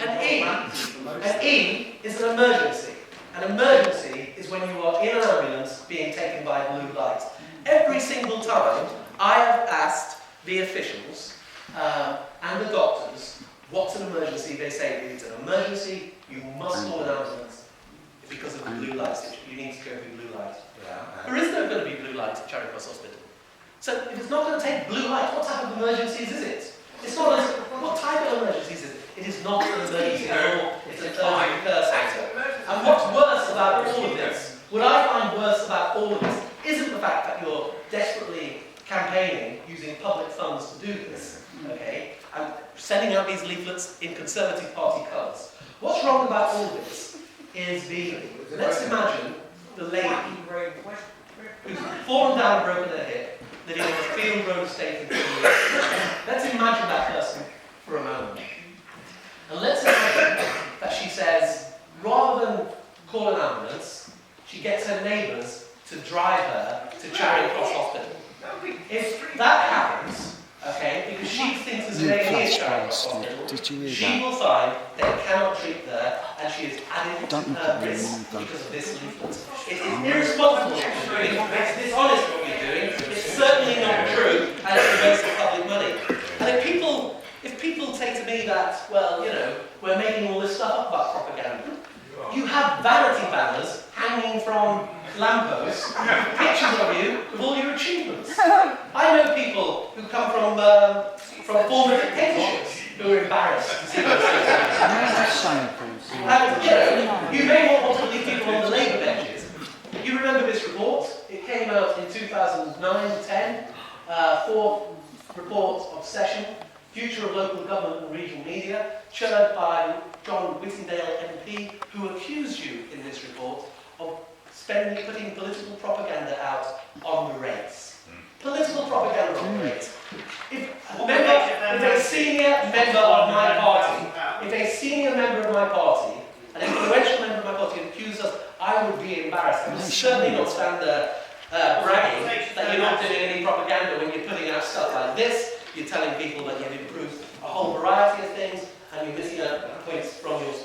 An E is an emergency. An emergency is when you are in an ambulance being taken by blue light. Every single time I have asked the officials and the doctors what's an emergency, they say if it's an emergency, you must call an ambulance because of the blue light situation. You need to go through blue light. There is no going to be blue light at Charing Cross Hospital. So if it's not going to take blue light, what type of emergencies is it? It's not what type of emergencies is it? It is not an emergency at all. It's an urgent care centre. And what's worse about all of this, what I find worse about all of this, isn't the fact that you're desperately campaigning using public funds to do this, okay, and sending out these leaflets in Conservative Party colours. What's wrong about all this is let's imagine the lady who's fallen down and broken her hip, living in a field road estate in Fulham. Let's imagine that person for a moment. And let's imagine that she says, rather than call an ambulance, she gets her neighbours to drive her to Charing Cross Hospital. If that happens, okay, because she thinks there's an A&E at Charing Cross Hospital, she will find they cannot treat her and she is added to her risk because of this leaflet. It is irresponsible what you're doing, it's dishonest what you're doing, it's certainly not true, and it's a waste of public money. And if people say to me that, well, you know, we're making all this stuff up about propaganda, you have vanity banners hanging from lampposts, pictures of you with all your achievements. I know people who come from former dictatorships who are embarrassed to see those things. And, you know, you may not want to leave people on the Labour benches. You remember this report? It came out in 2009-10, fourth report of session, Future of Local Government and Regional Media, chaired by John Whittingdale MP, who accused you in this report of putting political propaganda out on the rates. Political propaganda on the rates. If a senior member of my party, if a senior member of my party, an influential member of my party accused us, I would be embarrassed. I would certainly not stand there bragging that you're not doing any propaganda when you're putting out stuff like this. You're telling people that you've improved a whole variety of things, and you're missing out points from your speech.